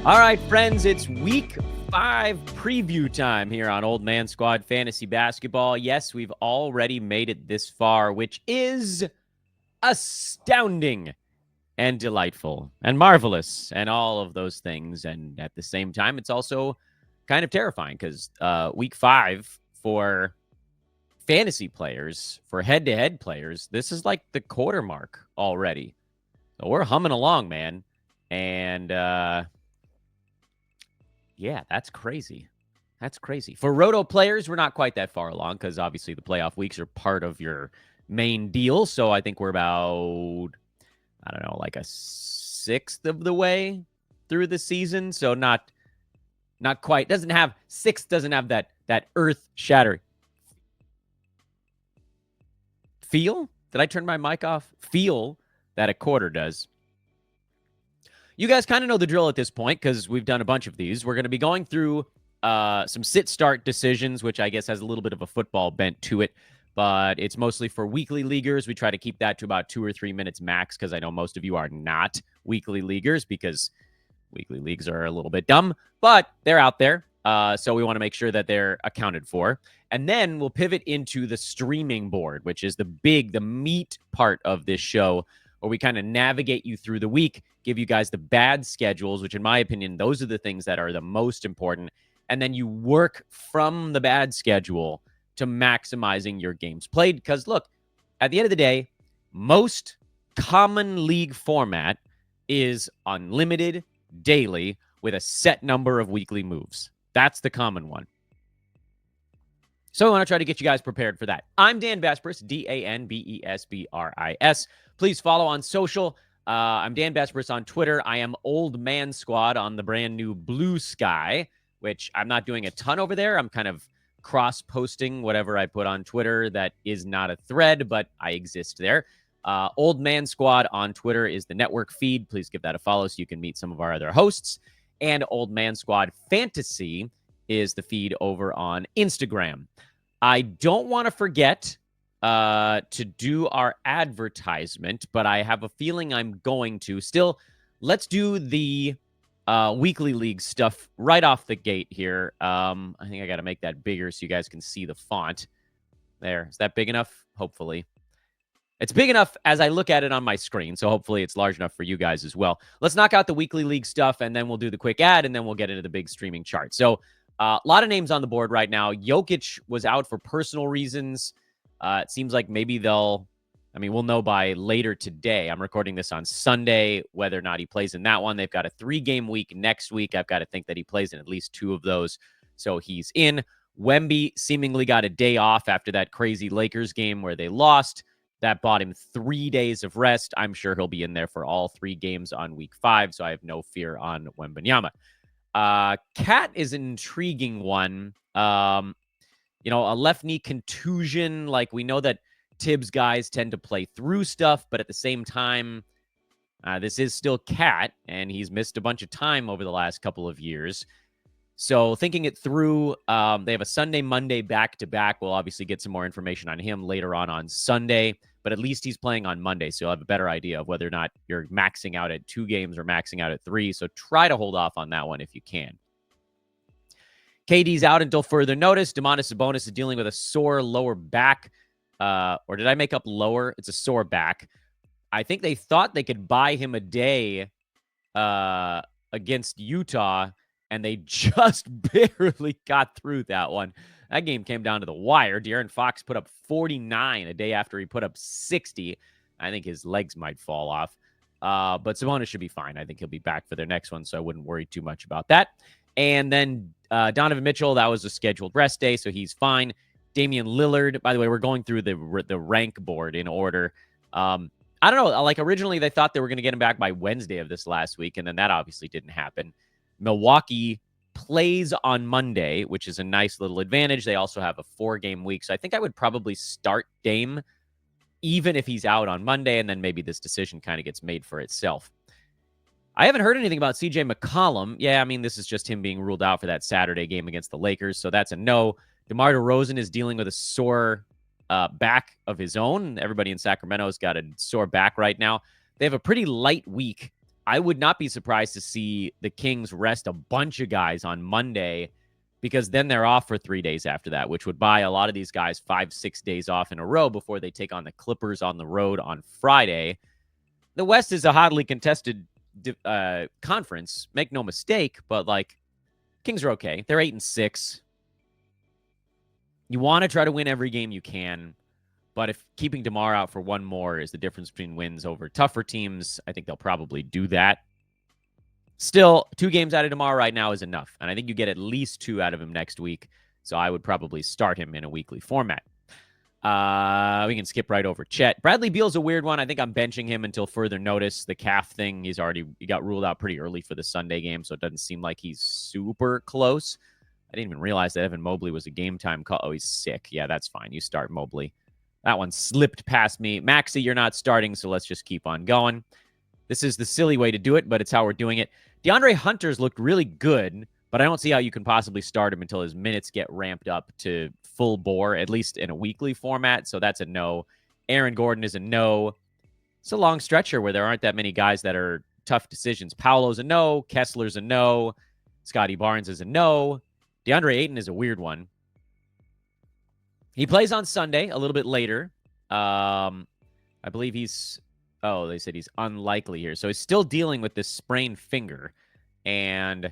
All right, friends, it's week 5 preview time here on Old Man Squad Fantasy Basketball. Yes, we've already made it this far, which is astounding and delightful and marvelous and all of those things. And at the same time, it's also kind of terrifying because week 5 for fantasy players, for head-to-head players, this is like the quarter mark already. So we're humming along, man. And yeah, that's crazy. That's crazy. For Roto players, we're not quite that far along because obviously the playoff weeks are part of your main deal. So I think we're about, I don't know, like a sixth of the way through the season. So not quite. Doesn't have that earth shattering feel. Did I turn my mic off? Feel that a quarter does. You guys kind of know the drill at this point because we've done a bunch of these. We're going to be going through some sit-start decisions, which I guess has a little bit of a football bent to it, but it's mostly for weekly leaguers. We try to keep that to about 2 or 3 minutes max because I know most of you are not weekly leaguers because weekly leagues are a little bit dumb, but they're out there. So we want to make sure that they're accounted for. And then we'll pivot into the streaming board, which is the meat part of this show, where we kind of navigate you through the week, give you guys the bad schedules, which in my opinion, those are the things that are the most important. And then you work from the bad schedule to maximizing your games played. Because look, at the end of the day, most common league format is unlimited daily with a set number of weekly moves. That's the common one. So I want to try to get you guys prepared for that. I'm Dan Besbris, DanBesbris. Please follow on social. I'm Dan Besbris on Twitter. I am Old Man Squad on the brand new Blue Sky, which I'm not doing a ton over there. I'm kind of cross-posting whatever I put on Twitter that is not a thread, but I exist there. Old Man Squad on Twitter is the network feed. Please give that a follow so you can meet some of our other hosts. And Old Man Squad Fantasy is the feed over on Instagram. I don't want to forget to do our advertisement, but I have a feeling I'm going to. Still, let's do the weekly league stuff right off the gate here. I think I got to make that bigger so you guys can see the font. There. Is that big enough? Hopefully. It's big enough as I look at it on my screen, so hopefully it's large enough for you guys as well. Let's knock out the weekly league stuff, and then we'll do the quick ad, and then we'll get into the big streaming chart. So a lot of names on the board right now. Jokic was out for personal reasons. It seems like maybe we'll know by later today. I'm recording this on Sunday, whether or not he plays in that one. They've got a 3-game week next week. I've got to think that he plays in at least 2 of those. So he's in. Wemby seemingly got a day off after that crazy Lakers game where they lost. That bought him 3 days of rest. I'm sure he'll be in there for all 3 games on week 5, so I have no fear on Wembanyama. Cat is an intriguing one. A left knee contusion. Like, we know that Tibbs guys tend to play through stuff, but at the same time, this is still Cat, and he's missed a bunch of time over the last couple of years. So thinking it through, they have a Sunday, Monday back-to-back. We'll obviously get some more information on him later on Sunday, but at least he's playing on Monday, so you'll have a better idea of whether or not you're maxing out at 2 games or maxing out at 3, so try to hold off on that one if you can. KD's out until further notice. Domantas Sabonis is dealing with a sore lower back, or did I make up lower? It's a sore back. I think they thought they could buy him a day against Utah, and they just barely got through that one. That game came down to the wire. De'Aaron Fox put up 49 a day after he put up 60. I think his legs might fall off. But Sabonis should be fine. I think he'll be back for their next one, so I wouldn't worry too much about that. And then Donovan Mitchell, that was a scheduled rest day, so he's fine. Damian Lillard, by the way, we're going through the rank board in order. I don't know. Like, originally they thought they were going to get him back by Wednesday of this last week, and then that obviously didn't happen. Milwaukee plays on Monday, which is a nice little advantage. They also have a 4-game week, so I think I would probably start Dame even if he's out on Monday, and then maybe this decision kind of gets made for itself. I haven't heard anything about CJ McCollum. Yeah, I mean, this is just him being ruled out for that Saturday game against the Lakers, so that's a no. DeMar DeRozan is dealing with a sore back of his own. Everybody in Sacramento has got a sore back right now. They have a pretty light week I would not be surprised to see the Kings rest a bunch of guys on Monday, because then they're off for 3 days after that, which would buy a lot of these guys 5-6 days off in a row before they take on the Clippers on the road on Friday. The West is a hotly contested conference, make no mistake, but like, Kings are okay. They're 8-6. You want to try to win every game you can, but if keeping DeMar out for one more is the difference between wins over tougher teams, I think they'll probably do that. Still, 2 games out of DeMar right now is enough, and I think you get at least 2 out of him next week, so I would probably start him in a weekly format. We can skip right over Chet. Bradley Beal's a weird one. I think I'm benching him until further notice. The calf thing, he got ruled out pretty early for the Sunday game, so it doesn't seem like he's super close. I didn't even realize that Evan Mobley was a game time call. Oh, he's sick. Yeah, that's fine. You start Mobley. That one slipped past me. Maxey, you're not starting, so let's just keep on going. This is the silly way to do it, but it's how we're doing it. DeAndre Hunter's looked really good, but I don't see how you can possibly start him until his minutes get ramped up to full bore, at least in a weekly format, so that's a no. Aaron Gordon is a no. It's a long stretcher where there aren't that many guys that are tough decisions. Paolo's a no. Kessler's a no. Scotty Barnes is a no. DeAndre Ayton is a weird one. He plays on Sunday, a little bit later. I believe they said he's unlikely here. So he's still dealing with this sprained finger. And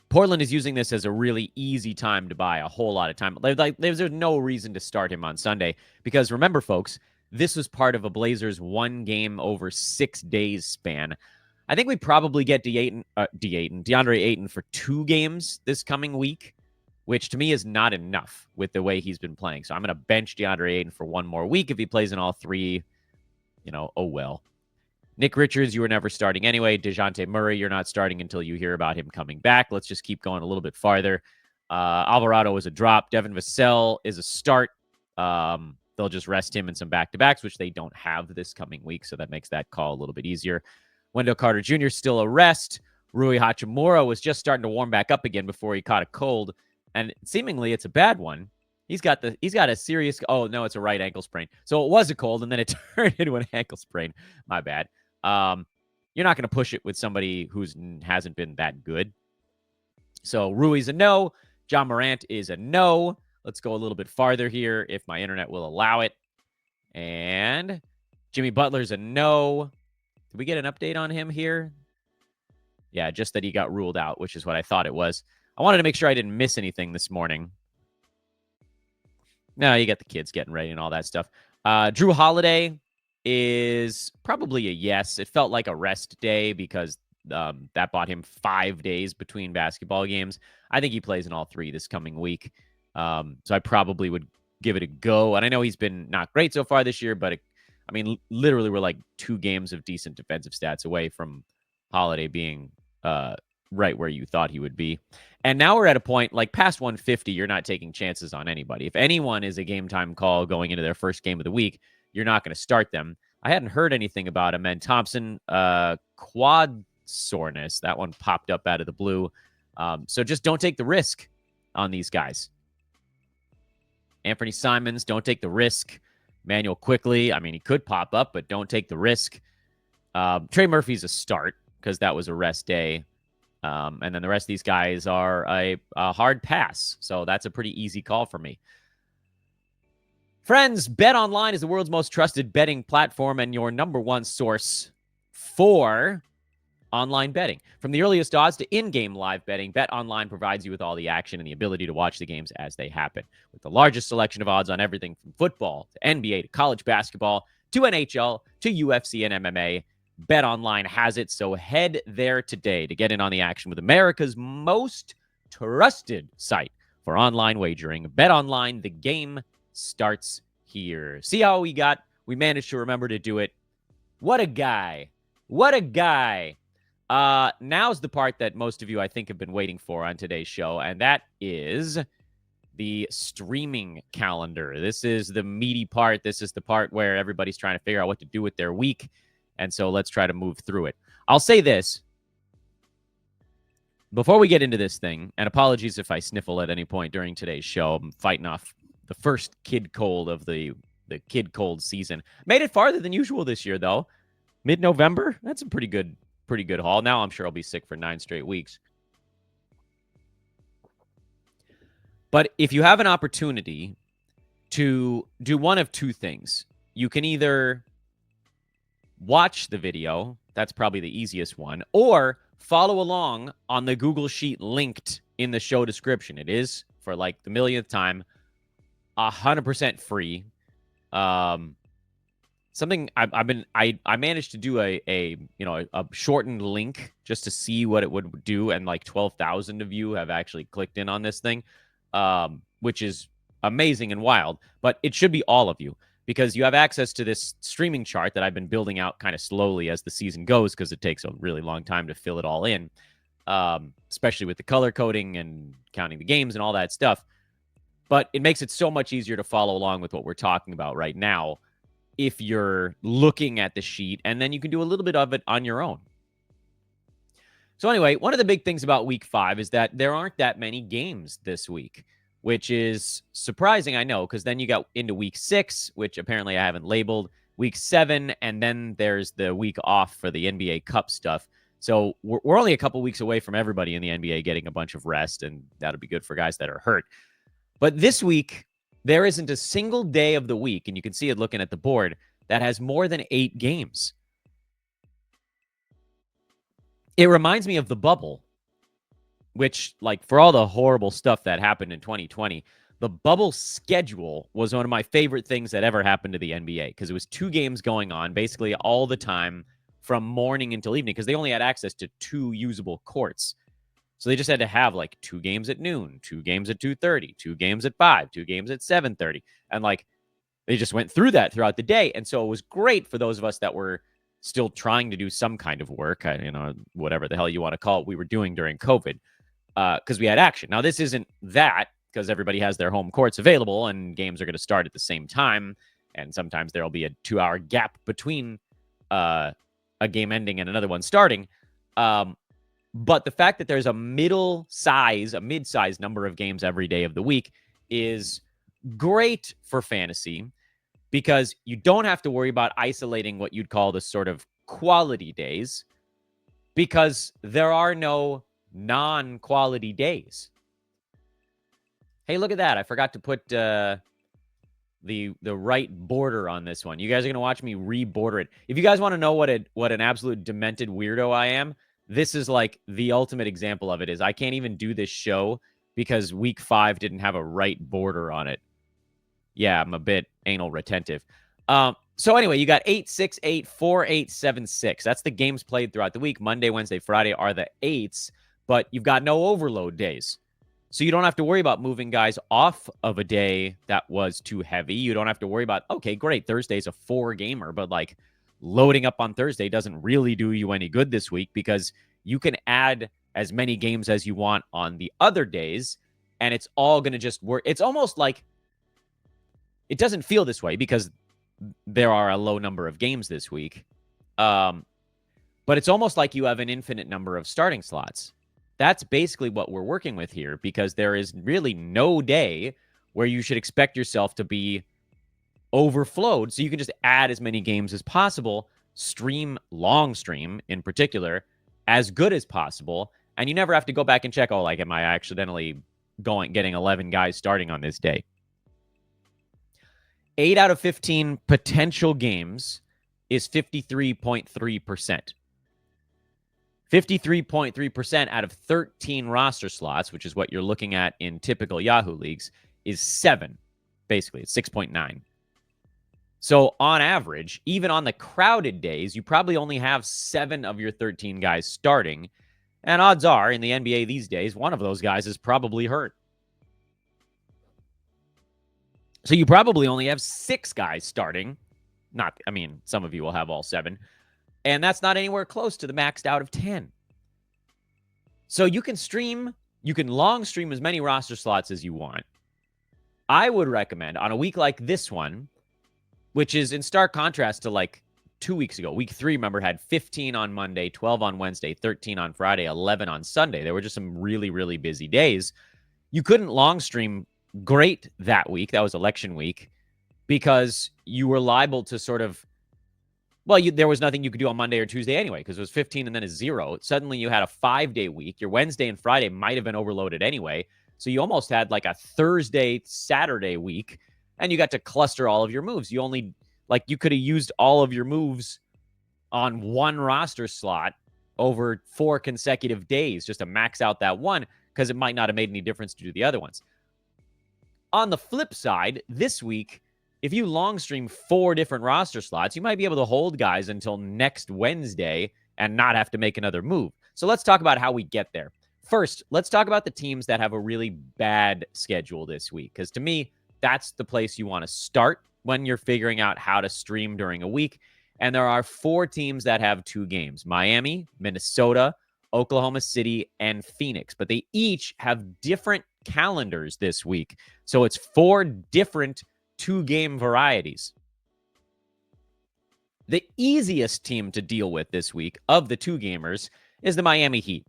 Portland is using this as a really easy time to buy a whole lot of time. There's no reason to start him on Sunday. Because remember, folks, this was part of a Blazers 1 game over 6 days span. I think we probably get DeAndre Ayton for 2 games this coming week, which to me is not enough with the way he's been playing. So I'm going to bench DeAndre Ayton for 1 more week. If he plays in all 3, oh well. Nick Richards, you were never starting anyway. DeJounte Murray, you're not starting until you hear about him coming back. Let's just keep going a little bit farther. Alvarado is a drop. Devin Vassell is a start. They'll just rest him in some back-to-backs, which they don't have this coming week, so that makes that call a little bit easier. Wendell Carter Jr. still a rest. Rui Hachimura was just starting to warm back up again before he caught a cold, and seemingly it's a bad one. He's got a serious. Oh no, it's a right ankle sprain. So it was a cold, and then it turned into an ankle sprain. My bad. You're not going to push it with somebody who hasn't been that good. So Rui's a no. John Morant is a no. Let's go a little bit farther here if my internet will allow it. And Jimmy Butler's a no. Did we get an update on him here? Yeah, just that he got ruled out, which is what I thought it was. I wanted to make sure I didn't miss anything this morning. No, you got the kids getting ready and all that stuff. Drew Holiday is probably a yes. It felt like a rest day because that bought him 5 days between basketball games. I think he plays in all 3 this coming week. So I probably would give it a go. And I know he's been not great so far this year, but literally we're like 2 games of decent defensive stats away from Holiday being right where you thought he would be. And now we're at a point, like past 150, you're not taking chances on anybody. If anyone is a game time call going into their first game of the week, you're not going to start them. I hadn't heard anything about him. And Thompson, quad soreness, that one popped up out of the blue. So just don't take the risk on these guys. Anthony Simons, don't take the risk. Manuel Quickly, he could pop up, but don't take the risk. Trey Murphy's a start because that was a rest day. And then the rest of these guys are a hard pass. So that's a pretty easy call for me. Friends, BetOnline is the world's most trusted betting platform and your number one source for online betting. From the earliest odds to in-game live betting, BetOnline provides you with all the action and the ability to watch the games as they happen. With the largest selection of odds on everything from football to NBA to college basketball to NHL to UFC and MMA, BetOnline has it, so head there today to get in on the action with America's most trusted site for online wagering. BetOnline, the game starts here. See how we managed to remember to do it. What a guy. What a guy. Now's the part that most of you, I think, have been waiting for on today's show, and that is the streaming calendar. This is the meaty part. This is the part where everybody's trying to figure out what to do with their week. And so let's try to move through it. I'll say this. Before we get into this thing, and apologies if I sniffle at any point during today's show, I'm fighting off the first kid cold of the the kid cold season. Made it farther than usual this year, though. Mid-November, that's a pretty good haul. Now I'm sure I'll be sick for 9 straight weeks. But if you have an opportunity to do one of two things, you can either watch the video, that's probably the easiest one, or follow along on the Google Sheet linked in the show description. It is, for like the millionth time, 100% free. Something I managed to do a shortened link just to see what it would do, and like 12,000 of you have actually clicked in on this thing, which is amazing and wild. But it should be all of you, because you have access to this streaming chart that I've been building out kind of slowly as the season goes, because it takes a really long time to fill it all in, especially with the color coding and counting the games and all that stuff. But it makes it so much easier to follow along with what we're talking about right now if you're looking at the sheet, and then you can do a little bit of it on your own. So anyway, one of the big things about week 5 is that there aren't that many games this week, which is surprising, I know, because then you got into week 6, which apparently I haven't labeled, week 7, and then there's the week off for the NBA Cup stuff. So we're only a couple weeks away from everybody in the NBA getting a bunch of rest, and that'll be good for guys that are hurt. But this week, there isn't a single day of the week, and you can see it looking at the board, that has more than 8 games. It reminds me of the bubble, which, like, for all the horrible stuff that happened in 2020, the bubble schedule was one of my favorite things that ever happened to the NBA, because it was 2 games going on basically all the time from morning until evening, because they only had access to 2 usable courts. So they just had to have like 2 games at noon, 2 games at 2:30, 2 games at 5, 2 games at 7:30. And like they just went through that throughout the day. And so it was great for those of us that were still trying to do some kind of work, whatever the hell you want to call it, we were doing during COVID, because we had action. Now, this isn't that, because everybody has their home courts available and games are going to start at the same time. And sometimes there'll be a 2-hour gap between a game ending and another one starting. But the fact that there's a mid-size number of games every day of the week is great for fantasy, because you don't have to worry about isolating what you'd call the sort of quality days, because there are no non-quality days. Hey, look at that. I forgot to put the right border on this one. You guys are going to watch me re-border it. If you guys want to know what an absolute demented weirdo I am, this is like the ultimate example of it. Is I can't even do this show because week 5 didn't have a right border on it. Yeah, I'm a bit anal retentive. So anyway, you got 8, 6, 8, 4, 8, 7, 6. That's the games played throughout the week. Monday, Wednesday, Friday are the 8s, but you've got no overload days. So you don't have to worry about moving guys off of a day that was too heavy. You don't have to worry about, okay, great, Thursday's a 4-gamer, but like loading up on Thursday doesn't really do you any good this week, because you can add as many games as you want on the other days, and it's all going to just work. It's almost like, it doesn't feel this way because there are a low number of games this week, but it's almost like you have an infinite number of starting slots. That's basically what we're working with here, because there is really no day where you should expect yourself to be overflowed. So you can just add as many games as possible, long stream in particular, as good as possible. And you never have to go back and check, am I accidentally getting 11 guys starting on this day? 8 out of 15 potential games is 53.3%. 53.3% out of 13 roster slots, which is what you're looking at in typical Yahoo leagues, is 7. Basically, it's 6.9. So on average, even on the crowded days, you probably only have 7 of your 13 guys starting. And odds are, in the NBA these days, one of those guys is probably hurt. So you probably only have 6 guys starting. Some of you will have all 7. And that's not anywhere close to the maxed out of 10. So you can long stream as many roster slots as you want. I would recommend on a week like this one, which is in stark contrast to like 2 weeks ago. Week 3, remember, had 15 on Monday, 12 on Wednesday, 13 on Friday, 11 on Sunday. There were just some really, really busy days. You couldn't long stream great that week. That was election week, because you were liable to sort of, there was nothing you could do on Monday or Tuesday anyway, because it was 15 and then a 0. Suddenly you had a 5-day week. Your Wednesday and Friday might have been overloaded anyway. So you almost had like a Thursday, Saturday week, and you got to cluster all of your moves. You only, you could have used all of your moves on one roster slot over 4 consecutive days just to max out that one, because it might not have made any difference to do the other ones. On the flip side, this week, if you long stream 4 different roster slots, you might be able to hold guys until next Wednesday and not have to make another move. So let's talk about how we get there. First, let's talk about the teams that have a really bad schedule this week, because to me, that's the place you want to start when you're figuring out how to stream during a week. And there are 4 teams that have 2 games: Miami, Minnesota, Oklahoma City, and Phoenix. But they each have different calendars this week. So it's 4 different 2-game varieties. The easiest team to deal with this week of the 2-gamers is the Miami Heat,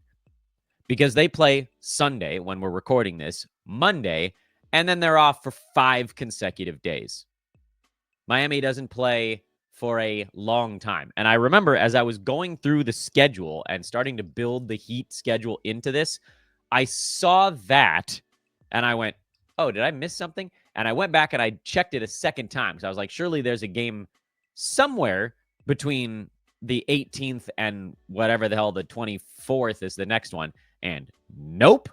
because they play Sunday when we're recording this, Monday, and then they're off for 5 consecutive days. Miami doesn't play for a long time. And I remember as I was going through the schedule and starting to build the Heat schedule into this, I saw that and I went, oh, did I miss something? And I went back and I checked it a second time, because I was like, surely there's a game somewhere between the 18th and whatever the hell the 24th is the next one. And nope.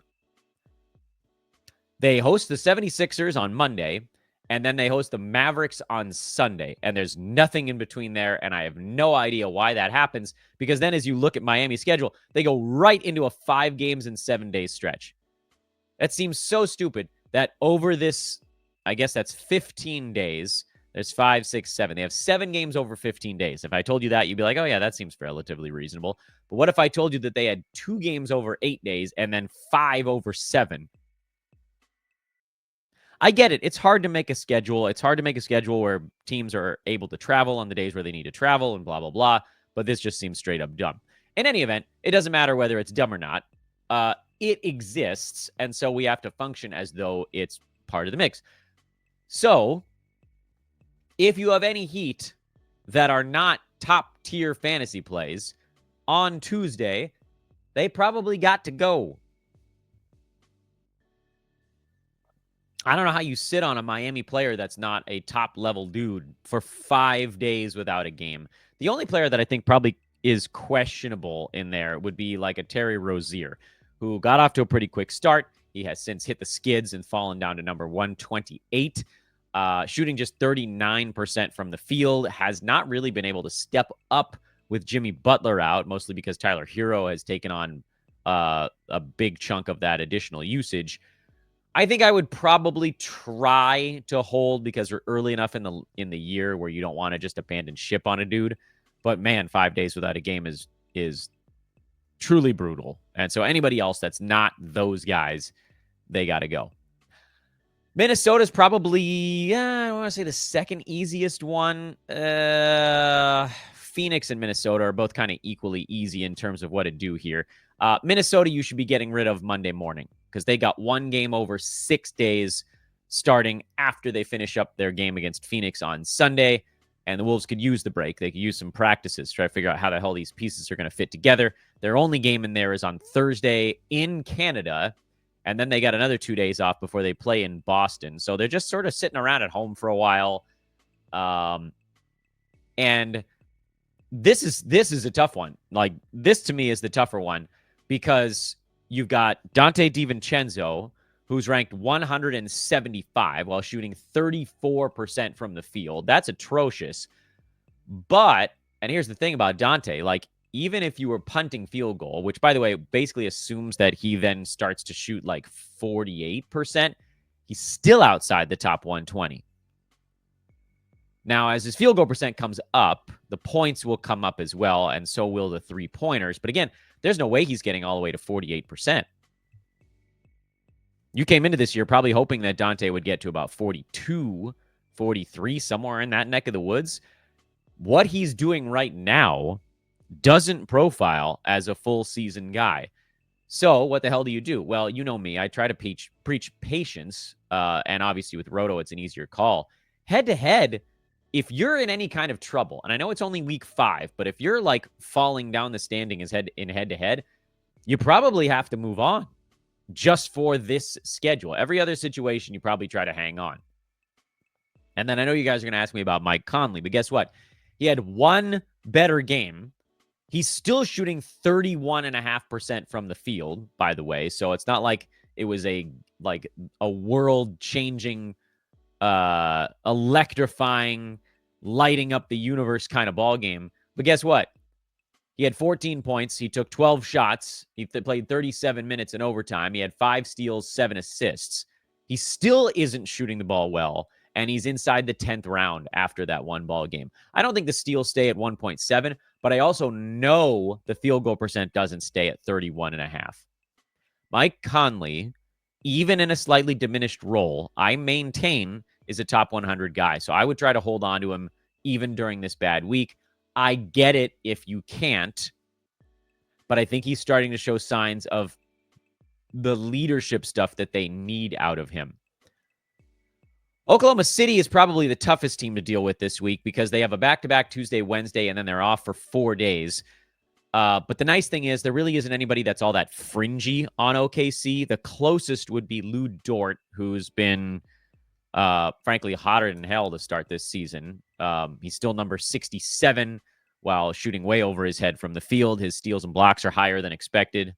They host the 76ers on Monday, and then they host the Mavericks on Sunday. And there's nothing in between there, and I have no idea why that happens, because then as you look at Miami's schedule, they go right into a 5 games in 7 days stretch. That seems so stupid that over this, I guess that's 15 days. There's 5, 6, 7. They have 7 games over 15 days. If I told you that, you'd be like, oh, yeah, that seems relatively reasonable. But what if I told you that they had 2 games over 8 days and then 5 over 7? I get it. It's hard to make a schedule. It's hard to make a schedule where teams are able to travel on the days where they need to travel and blah, blah, blah. But this just seems straight up dumb. In any event, it doesn't matter whether it's dumb or not. It exists, and so we have to function as though it's part of the mix. So if you have any Heat that are not top-tier fantasy plays, on Tuesday, they probably got to go. I don't know how you sit on a Miami player that's not a top-level dude for 5 days without a game. The only player that I think probably is questionable in there would be like a Terry Rozier, who got off to a pretty quick start. He has since hit the skids and fallen down to number 128. Shooting just 39% from the field, has not really been able to step up with Jimmy Butler out, mostly because Tyler Hero has taken on a big chunk of that additional usage. I think I would probably try to hold, because we're early enough in the year where you don't want to just abandon ship on a dude. But man, 5 days without a game is truly brutal. And so anybody else that's not those guys, they got to go. Minnesota's probably, I want to say the second easiest one. Phoenix and Minnesota are both kind of equally easy in terms of what to do here. Minnesota, you should be getting rid of Monday morning, because they got 1 game over 6 days starting after they finish up their game against Phoenix on Sunday. And the Wolves could use the break. They could use some practices to try to figure out how the hell these pieces are going to fit together. Their only game in there is on Thursday in Canada. And then they got another 2 days off before they play in Boston. So they're just sort of sitting around at home for a while. And this is a tough one. Like, this to me is the tougher one, because you've got Dante DiVincenzo, who's ranked 175 while shooting 34% from the field. That's atrocious. But, and here's the thing about Dante, like, even if you were punting field goal, which, by the way, basically assumes that he then starts to shoot like 48%, he's still outside the top 120. Now, as his field goal percent comes up, the points will come up as well, and so will the 3-pointers. But again, there's no way he's getting all the way to 48%. You came into this year probably hoping that Dante would get to about 42, 43, somewhere in that neck of the woods. What he's doing right now doesn't profile as a full season guy. So what the hell do you do? Well, you know me. I try to preach patience, and obviously with Roto, it's an easier call. head-to-head, if you're in any kind of trouble, and I know it's only week 5, but if you're like falling down the standing as head-to-head, you probably have to move on just for this schedule. Every other situation, you probably try to hang on. And then I know you guys are going to ask me about Mike Conley, but guess what? He had one better game. He's still shooting 31.5% from the field, by the way. So it's not like it was a world-changing, electrifying, lighting up the universe kind of ball game. But guess what? He had 14 points. He took 12 shots. He played 37 minutes in overtime. He had 5 steals, 7 assists. He still isn't shooting the ball well, and he's inside the 10th round after that one ball game. I don't think the steals stay at 1.7, but I also know the field goal percent doesn't stay at 31.5. Mike Conley, even in a slightly diminished role, I maintain is a top 100 guy. So I would try to hold on to him even during this bad week. I get it if you can't, but I think he's starting to show signs of the leadership stuff that they need out of him. Oklahoma City is probably the toughest team to deal with this week because they have a back-to-back Tuesday, Wednesday, and then they're off for 4 days. But the nice thing is there really isn't anybody that's all that fringy on OKC. The closest would be Lou Dort, who's been, frankly, hotter than hell to start this season. He's still number 67 while shooting way over his head from the field. His steals and blocks are higher than expected.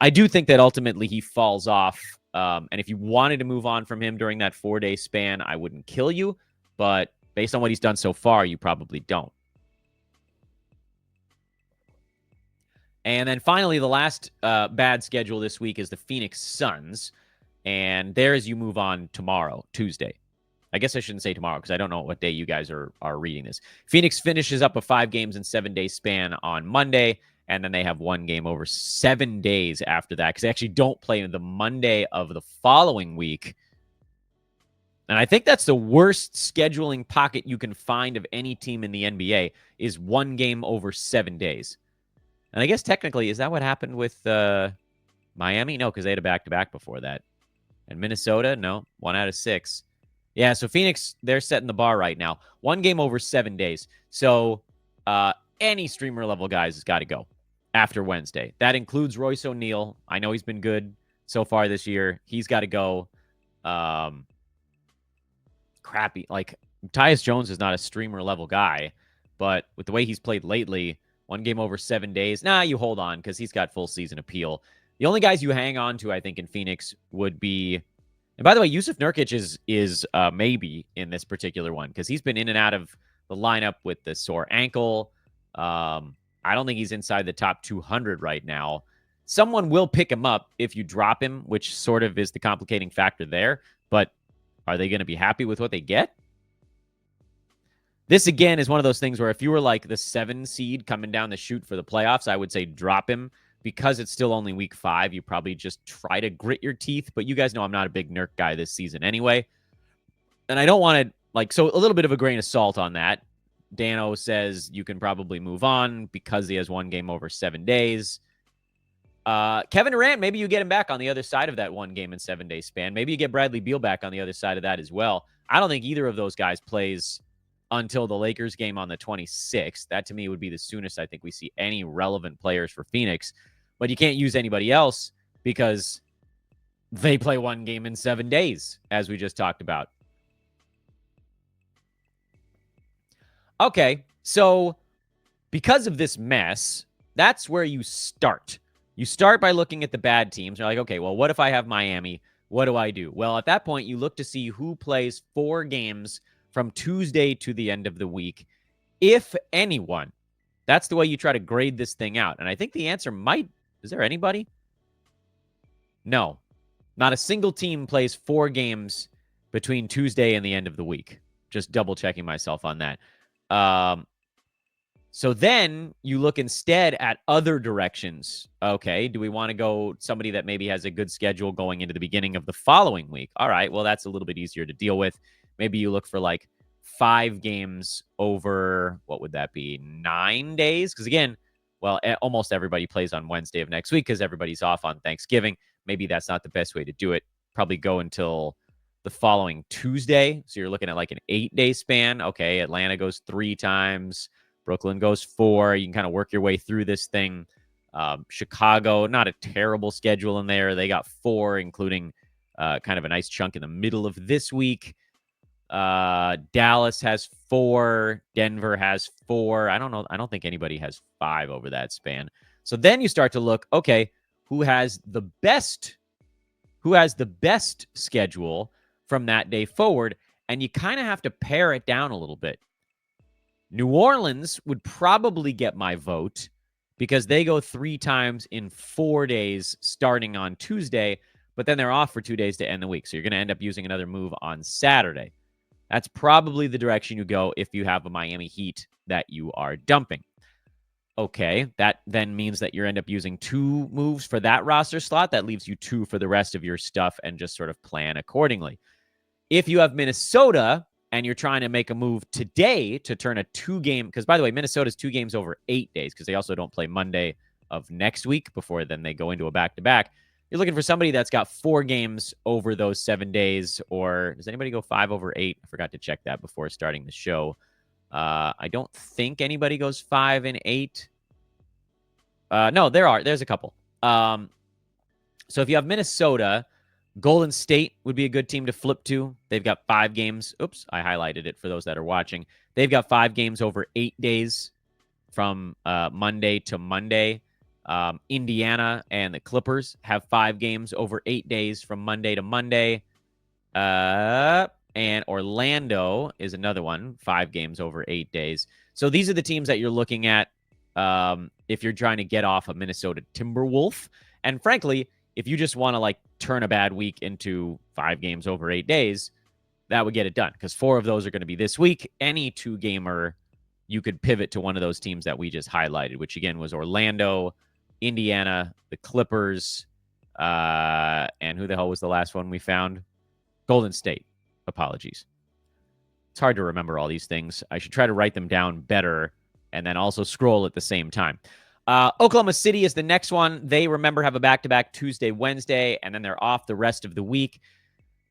I do think that ultimately he falls off. And if you wanted to move on from him during that 4-day span, I wouldn't kill you. But based on what he's done so far, you probably don't. And then finally, the last bad schedule this week is the Phoenix Suns. And there's you move on tomorrow, Tuesday. I guess I shouldn't say tomorrow because I don't know what day you guys are reading this. Phoenix finishes up a 5 games in 7-day span on Monday, and then they have one game over 7 days after that because they actually don't play the Monday of the following week. And I think that's the worst scheduling pocket you can find of any team in the NBA is one game over 7 days. And I guess technically, is that what happened with Miami? No, because they had a back-to-back before that. And Minnesota? No, 1 out of 6. Yeah, so Phoenix, they're setting the bar right now. One game over 7 days. So any streamer level guys has got to go after Wednesday. That includes Royce O'Neal. I know he's been good so far this year. He's got to go. Crappy. Like, Tyus Jones is not a streamer level guy, but with the way he's played lately, one game over 7 days, you hold on because he's got full season appeal. The only guys you hang on to, I think, in Phoenix would be, and by the way, Yusuf Nurkic is maybe in this particular one because he's been in and out of the lineup with the sore ankle. I don't think he's inside the top 200 right now. Someone will pick him up if you drop him, which sort of is the complicating factor there. But are they going to be happy with what they get? This, again, is one of those things where if you were like the 7 seed coming down the chute for the playoffs, I would say drop him. Because it's still only week 5, you probably just try to grit your teeth. But you guys know I'm not a big Nurk guy this season anyway. And I don't want to, so a little bit of a grain of salt on that. Dano says you can probably move on because he has one game over 7 days. Kevin Durant, maybe you get him back on the other side of that 1 game in 7 day span. Maybe you get Bradley Beal back on the other side of that as well. I don't think either of those guys plays until the Lakers game on the 26th. That to me would be the soonest I think we see any relevant players for Phoenix. But you can't use anybody else because they play 1 game in 7 days, as we just talked about. Okay, so because of this mess, that's where you start. You start by looking at the bad teams. You're like, okay, well, what if I have Miami? What do I do? Well, at that point, you look to see who plays 4 games from Tuesday to the end of the week, if anyone. That's the way you try to grade this thing out. And I think the answer might... Is there anybody? No. Not a single team plays 4 games between Tuesday and the end of the week. Just double-checking myself on that. So then you look instead at other directions. Okay, do we want to go somebody that maybe has a good schedule going into the beginning of the following week? All right, well, that's a little bit easier to deal with. Maybe you look for like 5 games over, what would that be, 9 days? Because again, well, almost everybody plays on Wednesday of next week because everybody's off on Thanksgiving. Maybe that's not the best way to do it. Probably go until the following Tuesday. So you're looking at like an 8-day span. Okay, Atlanta goes 3 times. Brooklyn goes 4. You can kind of work your way through this thing. Chicago, not a terrible schedule in there. They got 4, including kind of a nice chunk in the middle of this week. Dallas has 4. Denver has 4. I don't know. I don't think anybody has 5 over that span. So then you start to look, okay, who has the best schedule from that day forward? And you kind of have to pare it down a little bit. New Orleans would probably get my vote because they go 3 times in 4 days starting on Tuesday, but then they're off for 2 days to end the week. So you're going to end up using another move on Saturday. That's probably the direction you go if you have a Miami Heat that you are dumping. Okay, that then means that you end up using 2 moves for that roster slot. That leaves you 2 for the rest of your stuff and just sort of plan accordingly. If you have Minnesota and you're trying to make a move today to turn a 2-game, because by the way, Minnesota's 2 games over 8 days because they also don't play Monday of next week before then they go into a back-to-back. You're looking for somebody that's got 4 games over those 7 days, or does anybody go 5 over 8? I forgot to check that before starting the show. I don't think anybody goes 5 and 8. No, there's a couple. So if you have Minnesota, Golden State would be a good team to flip to. They've got 5 games. Oops, I highlighted it for those that are watching. They've got 5 games over 8 days from Monday to Monday. Indiana and the Clippers have 5 games over 8 days from Monday to Monday. And Orlando is another one, 5 games over 8 days. So these are the teams that you're looking at if you're trying to get off a Minnesota Timberwolf. And frankly, if you just want to like turn a bad week into 5 games over 8 days, that would get it done because 4 of those are going to be this week. Any 2-gamer, you could pivot to one of those teams that we just highlighted, which again was Orlando, Indiana, the Clippers, and who the hell was the last one we found? Golden State. Apologies. It's hard to remember all these things. I should try to write them down better and then also scroll at the same time. Oklahoma City is the next one. They, remember, have a back-to-back Tuesday, Wednesday, and then they're off the rest of the week.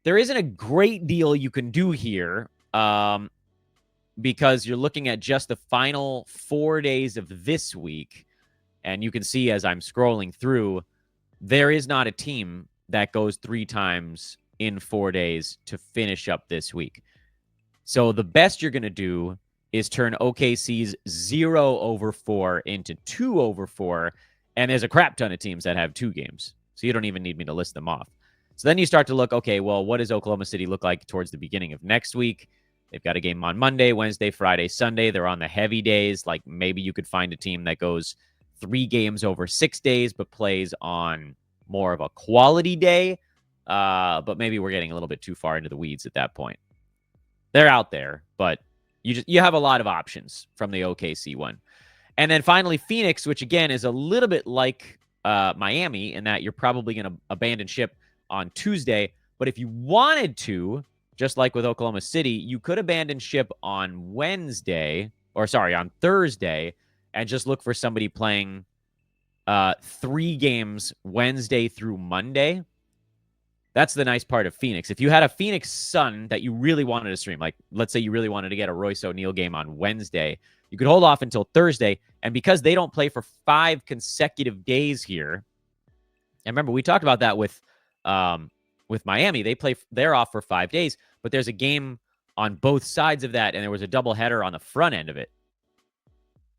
There isn't a great deal you can do here because you're looking at just the final 4 days of this week. And you can see as I'm scrolling through, there is not a team that goes 3 times in 4 days to finish up this week. So the best you're going to do is turn OKC's 0 over 4 into 2 over 4. And there's a crap ton of teams that have 2 games. So you don't even need me to list them off. So then you start to look, okay, well, what does Oklahoma City look like towards the beginning of next week? They've got a game on Monday, Wednesday, Friday, Sunday. They're on the heavy days. Like maybe you could find a team that goes 3 games over 6 days, but plays on more of a quality day. But maybe we're getting a little bit too far into the weeds at that point. They're out there, but you have a lot of options from the OKC one. And then finally, Phoenix, which again is a little bit like Miami in that you're probably going to abandon ship on Tuesday. But if you wanted to, just like with Oklahoma City, you could abandon ship on on Thursday, and just look for somebody playing 3 games Wednesday through Monday. That's the nice part of Phoenix. If you had a Phoenix Sun that you really wanted to stream, like let's say you really wanted to get a Royce O'Neal game on Wednesday, you could hold off until Thursday. And because they don't play for 5 consecutive days here, and remember, we talked about that with Miami. They're off for 5 days, but there's a game on both sides of that, and there was a doubleheader on the front end of it.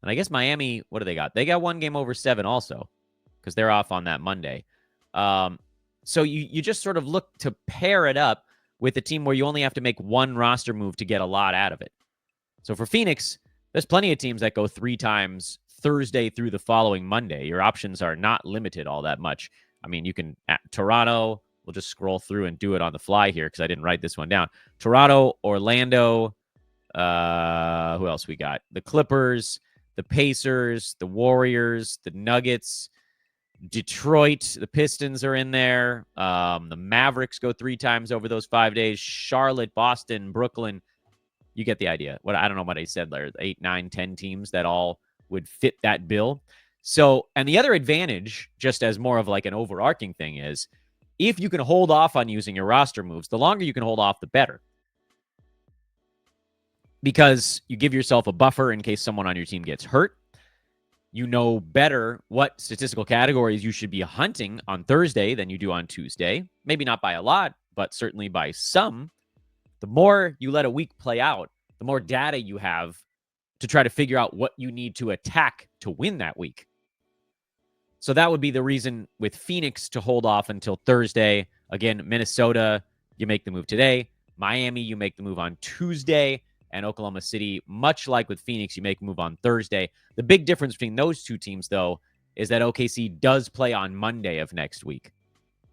And I guess Miami, what do they got? They got 1 game over 7 also because they're off on that Monday. So you just sort of look to pair it up with a team where you only have to make 1 roster move to get a lot out of it. So for Phoenix, there's plenty of teams that go 3 times Thursday through the following Monday. Your options are not limited all that much. I mean, you can, Toronto, we'll just scroll through and do it on the fly here because I didn't write this one down. Toronto, Orlando, who else we got? The Clippers, the Pacers, the Warriors, the Nuggets, Detroit, the Pistons are in there. The Mavericks go 3 times over those 5 days. Charlotte, Boston, Brooklyn. You get the idea. I don't know what I said there. 8, 9, 10 teams that all would fit that bill. So, and the other advantage, just as more of like an overarching thing, is If you can hold off on using your roster moves, the longer you can hold off, the better. Because you give yourself a buffer in case someone on your team gets hurt. You know better what statistical categories you should be hunting on Thursday than you do on Tuesday. Maybe not by a lot, but certainly by some. The more you let a week play out, the more data you have to try to figure out what you need to attack to win that week. So that would be the reason with Phoenix to hold off until Thursday. Again, Minnesota, you make the move today. Miami, you make the move on Tuesday. And Oklahoma City, much like with Phoenix, you make a move on Thursday. The big difference between those two teams, though, is that OKC does play on Monday of next week.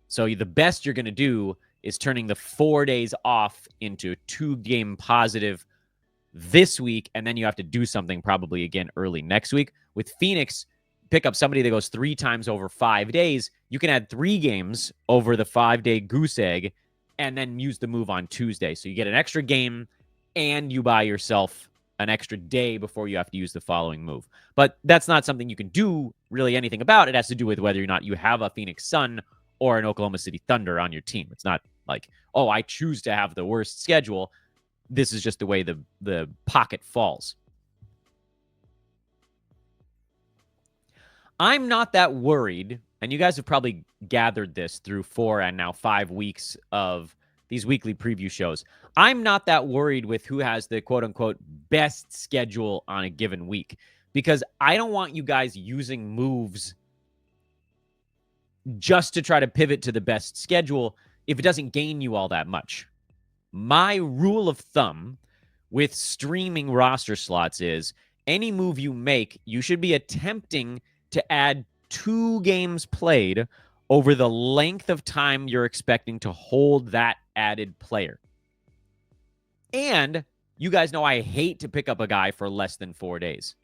So the best you're going to do is turning the 4 days off into 2-game positive this week, and then you have to do something probably again early next week. With Phoenix, pick up somebody that goes 3 times over 5 days. You can add 3 games over the 5-day goose egg and then use the move on Tuesday. So you get an extra game and you buy yourself an extra day before you have to use the following move. But that's not something you can do really anything about. It has to do with whether or not you have a Phoenix Sun or an Oklahoma City Thunder on your team. It's not like, oh, I choose to have the worst schedule. This is just the way the pocket falls. I'm not that worried, and you guys have probably gathered this through 4 and now 5 weeks of these weekly preview shows. I'm not that worried with who has the quote-unquote best schedule on a given week, because I don't want you guys using moves just to try to pivot to the best schedule if it doesn't gain you all that much. My rule of thumb with streaming roster slots is any move you make, you should be attempting to add 2 games played over the length of time you're expecting to hold that added player. And you guys know I hate to pick up a guy for less than 4 days.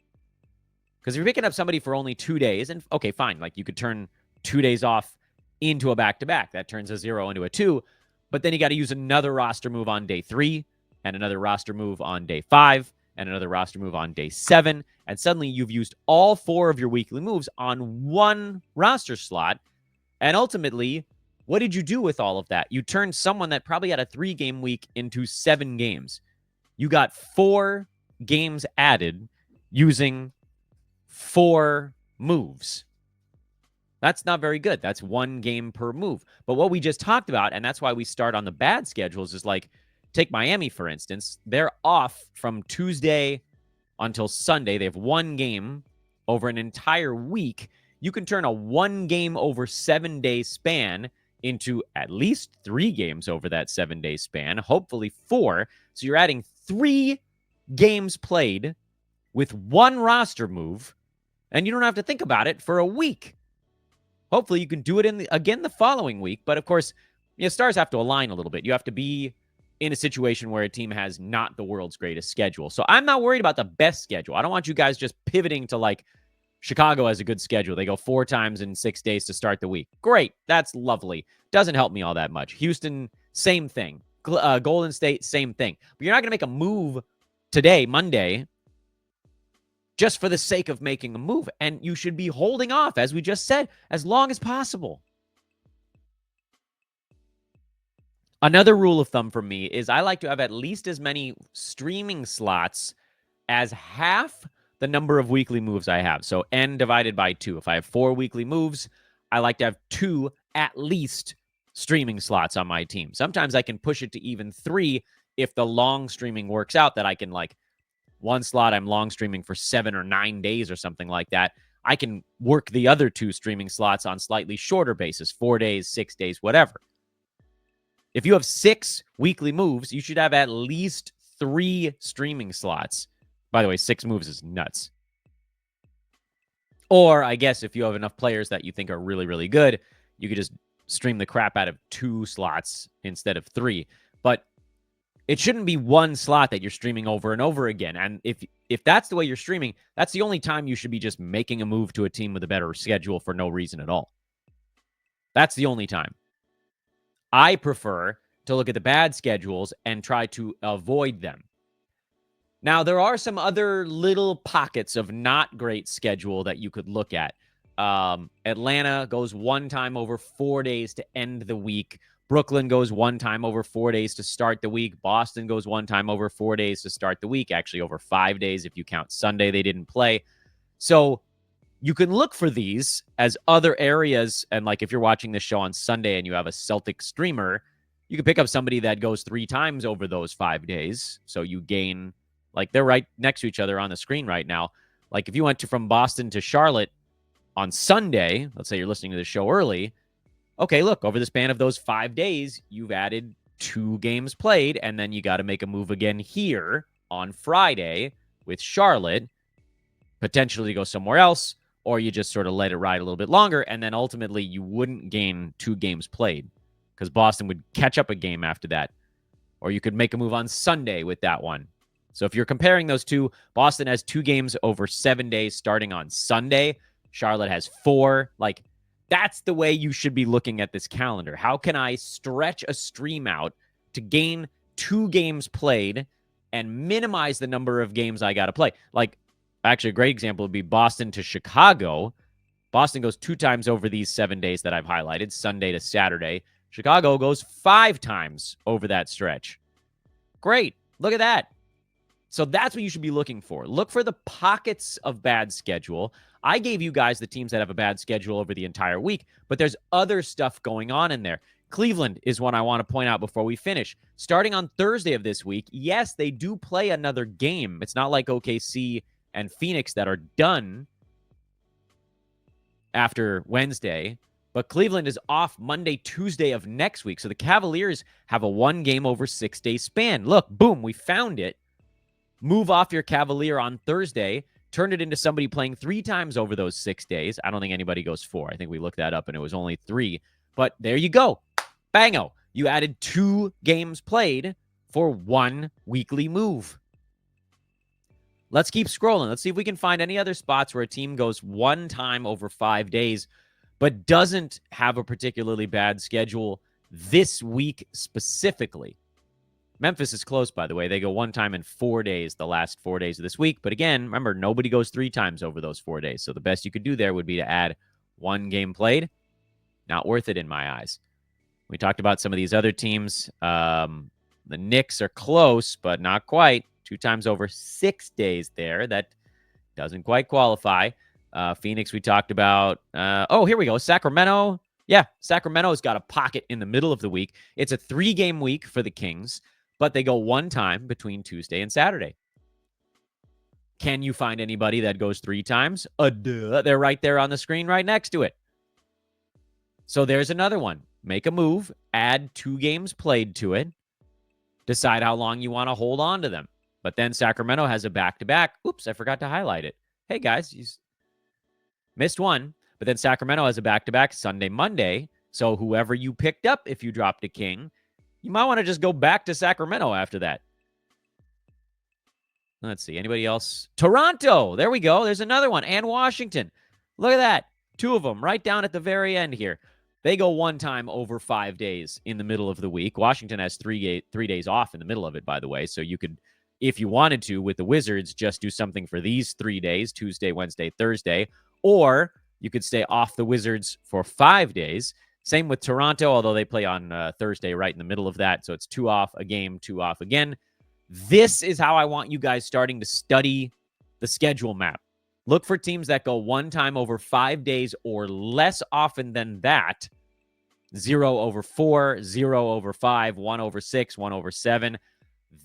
Because if you're picking up somebody for only 2 days, and okay, fine, like you could turn 2 days off into a back-to-back. That turns a 0 into a 2. But then you got to use another roster move on day 3, and another roster move on day 5, and another roster move on day 7. And suddenly you've used all 4 of your weekly moves on one roster slot. And ultimately, what did you do with all of that? You turned someone that probably had a 3-game week into 7 games. You got 4 games added using 4 moves. That's not very good. That's 1 game per move. But what we just talked about, and that's why we start on the bad schedules, is like, take Miami, for instance. They're off from Tuesday until Sunday. They have 1 game over an entire week. You can turn a 1 game over 7-day span into at least 3 games over that 7-day span, hopefully 4. So you're adding 3 games played with 1 roster move, and you don't have to think about it for a week. Hopefully you can do it again the following week. But of course, stars have to align a little bit. You have to be in a situation where a team has not the world's greatest schedule. So I'm not worried about the best schedule. I don't want you guys just pivoting to like Chicago has a good schedule. They go 4 times in 6 days to start the week. Great. That's lovely. Doesn't help me all that much. Houston, same thing. Golden State, same thing. But you're not going to make a move today, Monday, just for the sake of making a move. And you should be holding off, as we just said, as long as possible. Another rule of thumb for me is I like to have at least as many streaming slots as half the number of weekly moves I have. So N divided by 2. If I have 4 weekly moves, I like to have 2 at least streaming slots on my team. Sometimes I can push it to even 3 if the long streaming works out, that I can like 1 slot I'm long streaming for 7 or 9 days or something like that. I can work the other 2 streaming slots on slightly shorter basis, 4 days, 6 days, whatever. If you have 6 weekly moves, you should have at least 3 streaming slots. By the way, 6 moves is nuts. Or I guess if you have enough players that you think are really, really good, you could just stream the crap out of 2 slots instead of 3. But it shouldn't be 1 slot that you're streaming over and over again. And if that's the way you're streaming, that's the only time you should be just making a move to a team with a better schedule for no reason at all. That's the only time. I prefer to look at the bad schedules and try to avoid them. Now, there are some other little pockets of not great schedule that you could look at. Atlanta goes one time over 4 days to end the week. Brooklyn goes one time over 4 days to start the week. Boston goes one time over 4 days to start the week. Actually, over 5 days if you count Sunday they didn't play. So you can look for these as other areas. And like if you're watching this show on Sunday and you have a Celtic streamer, you can pick up somebody that goes 3 times over those 5 days. So you gain, like they're right next to each other on the screen right now. Like if you went from Boston to Charlotte on Sunday, let's say you're listening to the show early. Okay, look, over the span of those 5 days, you've added 2 games played, and then you got to make a move again here on Friday with Charlotte, potentially go somewhere else, or you just sort of let it ride a little bit longer, and then ultimately you wouldn't gain 2 games played because Boston would catch up a game after that. Or you could make a move on Sunday with that one. So if you're comparing those two, Boston has 2 games over 7 days starting on Sunday. Charlotte has 4. Like, that's the way you should be looking at this calendar. How can I stretch a stream out to gain 2 games played and minimize the number of games I got to play? Like, actually, a great example would be Boston to Chicago. Boston goes 2 times over these 7 days that I've highlighted, Sunday to Saturday. Chicago goes 5 times over that stretch. Great. Look at that. So that's what you should be looking for. Look for the pockets of bad schedule. I gave you guys the teams that have a bad schedule over the entire week, but there's other stuff going on in there. Cleveland is one I want to point out before we finish. Starting on Thursday of this week, yes, they do play another game. It's not like OKC and Phoenix that are done after Wednesday, but Cleveland is off Monday, Tuesday of next week. So the Cavaliers have a 1 game over 6 day span. Look, boom, we found it. Move off your Cavalier on Thursday, turn it into somebody playing 3 times over those 6 days. I don't think anybody goes 4. I think we looked that up and it was only 3. But there you go. Bango. You added 2 games played for 1 weekly move. Let's keep scrolling. Let's see if we can find any other spots where a team goes 1 time over 5 days, but doesn't have a particularly bad schedule this week specifically. Memphis is close, by the way. They go 1 time in 4 days, the last 4 days of this week. But again, remember, nobody goes 3 times over those 4 days. So the best you could do there would be to add 1 game played. Not worth it in my eyes. We talked about some of these other teams. The Knicks are close, but not quite. 2 times over 6 days there. That doesn't quite qualify. Phoenix, we talked about. Here we go. Sacramento. Yeah, Sacramento's got a pocket in the middle of the week. It's a 3-game week for the Kings, but they go 1 time between Tuesday and Saturday. Can you find anybody that goes 3 times? They're right there on the screen right next to it. So there's another one. Make a move, add 2 games played to it, decide how long you want to hold on to them. But then Sacramento has a back-to-back. Oops, I forgot to highlight it. Hey, guys, you missed one. But then Sacramento has a back-to-back Sunday, Monday. So whoever you picked up, if you dropped a king, you might want to just go back to Sacramento after that. Let's see. Anybody else? Toronto. There we go. There's another one. And Washington. Look at that. 2 of them right down at the very end here. They go 1 time over 5 days in the middle of the week. Washington has 3 days off in the middle of it, by the way. So you could, if you wanted to, with the Wizards, just do something for these 3 days, Tuesday, Wednesday, Thursday. Or you could stay off the Wizards for 5 days. Same with Toronto, although they play on Thursday right in the middle of that. So it's 2 off a game, 2 off again. This is how I want you guys starting to study the schedule map. Look for teams that go 1 time over 5 days or less often than that. 0 over 4, 0 over 5, 1 over 6, 1 over 7.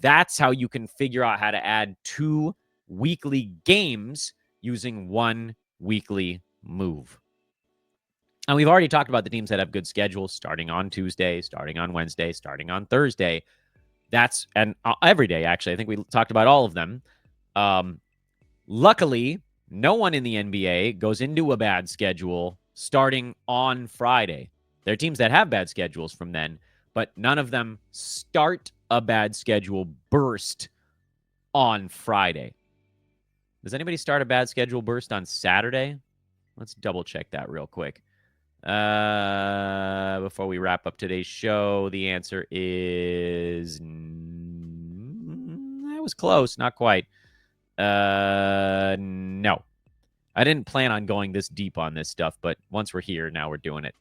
That's how you can figure out how to add 2 weekly games using 1 weekly move. And we've already talked about the teams that have good schedules starting on Tuesday, starting on Wednesday, starting on Thursday. That's, and every day, actually. I think we talked about all of them. Luckily, no one in the NBA goes into a bad schedule starting on Friday. There are teams that have bad schedules from then, but none of them start a bad schedule burst on Friday. Does anybody start a bad schedule burst on Saturday? Let's double check that real quick. Before we wrap up today's show, the answer is that was close, not quite. No. I didn't plan on going this deep on this stuff, but once we're here, now we're doing it.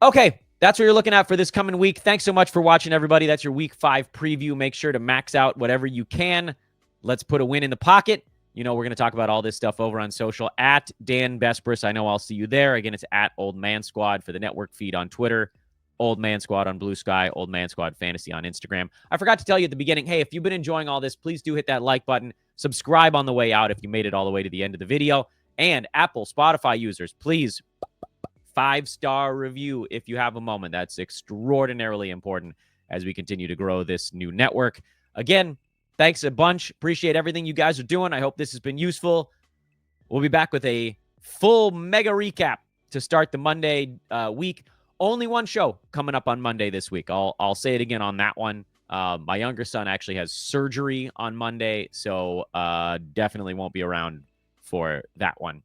Okay, that's what you're looking at for this coming week. Thanks so much for watching, everybody. That's your week 5 preview. Make sure to max out whatever you can. Let's put a win in the pocket. We're going to talk about all this stuff over on social at Dan Besbris. I know I'll see you there. Again, it's at Old Man Squad for the network feed on Twitter, Old Man Squad on Blue Sky, Old Man Squad Fantasy on Instagram. I forgot to tell you at the beginning, hey, if you've been enjoying all this, please do hit that like button. Subscribe on the way out if you made it all the way to the end of the video. And Apple, Spotify users, please 5-star review if you have a moment. That's extraordinarily important as we continue to grow this new network. Again, thanks a bunch. Appreciate everything you guys are doing. I hope this has been useful. We'll be back with a full mega recap to start the Monday week. Only one show coming up on Monday this week. I'll say it again on that one. My younger son actually has surgery on Monday, so definitely won't be around for that one.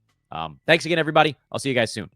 Thanks again, everybody. I'll see you guys soon.